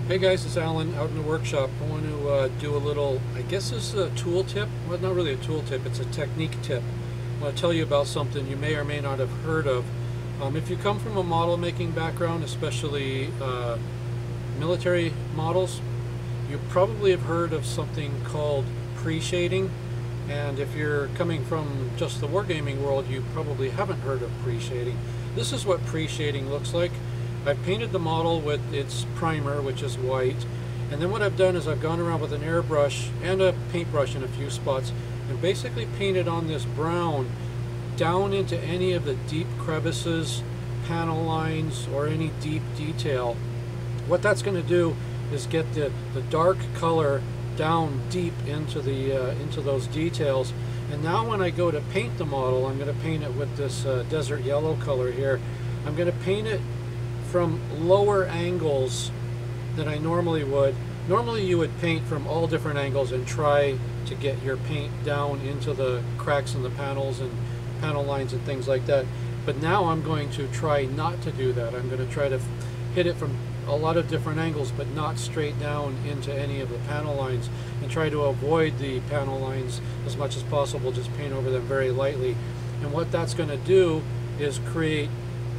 Hey guys, it's Alan out in the workshop. I want to do a little, I guess this is a tool tip. Well, not really a tool tip, it's a technique tip. I want to tell you about something you may or may not have heard of. If you come from a model making background, especially military models, you probably have heard of something called pre-shading. And if you're coming from just the wargaming world, you probably haven't heard of pre-shading. This is what pre-shading looks like. I've painted the model with its primer, which is white, and then what I've done is I've gone around with an airbrush and a paintbrush in a few spots and basically painted on this brown down into any of the deep crevices, panel lines, or any deep detail. What that's going to do is get the dark color down deep into those details. And now when I go to paint the model, I'm going to paint it with this desert yellow color here. I'm going to paint it from lower angles than I normally would. Normally you would paint from all different angles and try to get your paint down into the cracks in the panels and panel lines and things like that. But now I'm going to try not to do that. I'm going to try to hit it from a lot of different angles, but not straight down into any of the panel lines, and try to avoid the panel lines as much as possible. Just paint over them very lightly. And what that's going to do is create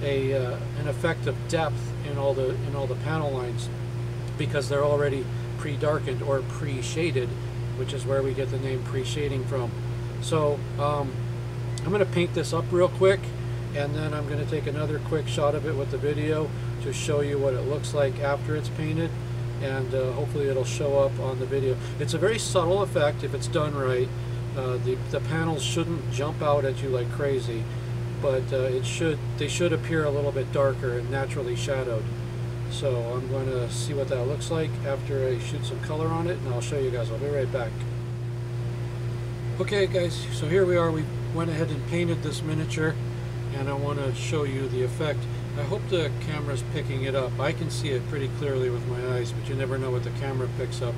an effect of depth in all the panel lines, because they're already pre-darkened or pre-shaded, which is where we get the name pre-shading from. So I'm going to paint this up real quick, and then I'm going to take another quick shot of it with the video to show you what it looks like after it's painted, and hopefully it'll show up on the video. It's a very subtle effect if it's done right. The panels shouldn't jump out at you like crazy, but they should appear a little bit darker and naturally shadowed. So I'm going to see what that looks like after I shoot some color on it, and I'll show you guys. I'll be right back. Okay guys, so here we are. We went ahead and painted this miniature, and I want to show you the effect. I hope the camera's picking it up. I can see it pretty clearly with my eyes, but you never know what the camera picks up.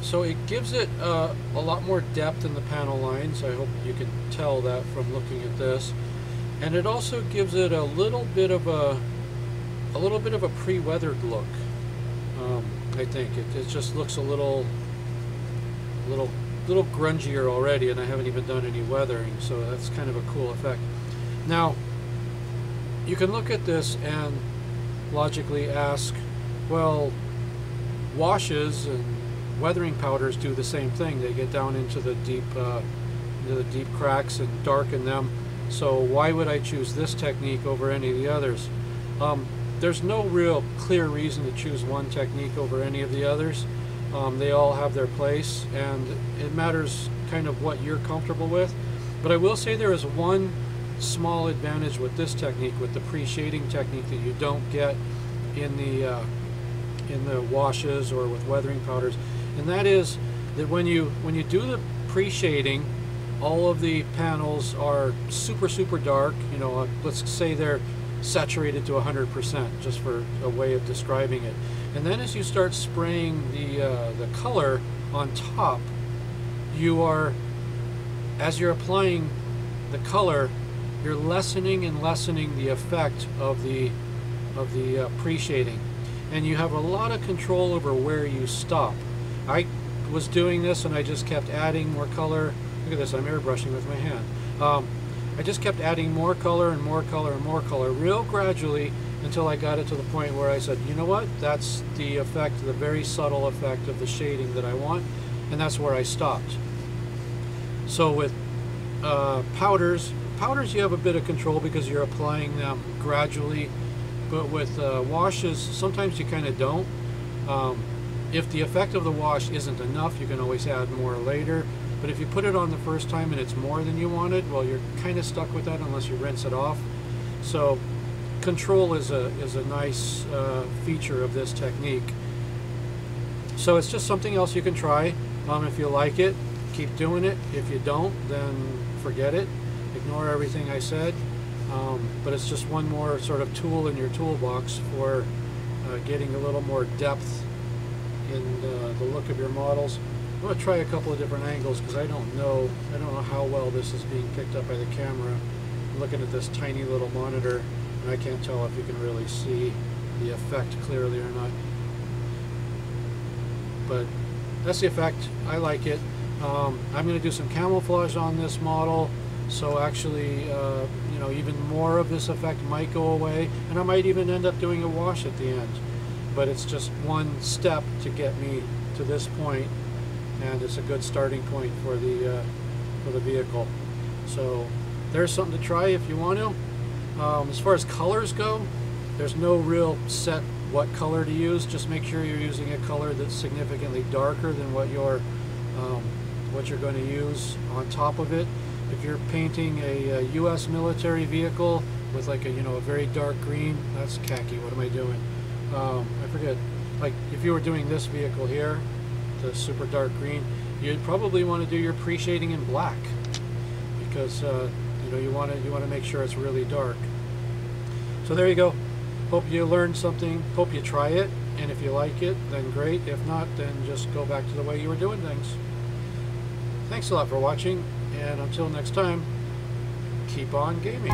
So it gives it a lot more depth in the panel lines. I hope you can tell that from looking at this. And it also gives it a little bit of a pre-weathered look. I think it just looks a little grungier already, and I haven't even done any weathering, so that's kind of a cool effect. Now, you can look at this and logically ask, well, washes and weathering powders do the same thing. They get down into the deep cracks and darken them. So why would I choose this technique over any of the others? There's no real clear reason to choose one technique over any of the others. They all have their place, and it matters kind of what you're comfortable with. But I will say there is one small advantage with this technique, with the pre-shading technique, that you don't get in the washes or with weathering powders. And that is that when you do the pre-shading, all of the panels are super dark. You know, let's say they're saturated to 100%, just for a way of describing it. And then as you start spraying the color on top, as you're applying the color, you're lessening and lessening the effect of the pre-shading, and you have a lot of control over where you stop. I was doing this and I just kept adding more color. Look at this, I'm airbrushing with my hand. I just kept adding more color and more color and more color, real gradually, until I got it to the point where I said, you know what, that's the effect, the very subtle effect of the shading that I want, and that's where I stopped. So with powders you have a bit of control because you're applying them gradually, but with washes, sometimes you kind of don't. If the effect of the wash isn't enough, you can always add more later. But if you put it on the first time and it's more than you wanted, well, you're kind of stuck with that unless you rinse it off. So control is a nice feature of this technique. So it's just something else you can try. If you like it, keep doing it. If you don't, then forget it. Ignore everything I said. But it's just one more sort of tool in your toolbox for getting a little more depth in the look of your models. I'm going to try a couple of different angles because I don't know how well this is being picked up by the camera. I'm looking at this tiny little monitor, and I can't tell if you can really see the effect clearly or not. But that's the effect. I like it. I'm going to do some camouflage on this model, so actually you know, even more of this effect might go away, and I might even end up doing a wash at the end. But it's just one step to get me to this point, and it's a good starting point for the vehicle. So there's something to try if you want to. As far as colors go, there's no real set what color to use. Just make sure you're using a color that's significantly darker than what you're going to use on top of it. If you're painting a U.S. military vehicle with like a, you know, a very dark green, that's khaki. What am I doing? I forget. Like if you were doing this vehicle here, the super dark green, you'd probably want to do your pre-shading in black, because you know, you want to make sure it's really dark. So there you go. Hope you learned something. Hope you try it, and if you like it, then great. If not, then just go back to the way you were doing things. Thanks a lot for watching, and until next time, keep on gaming.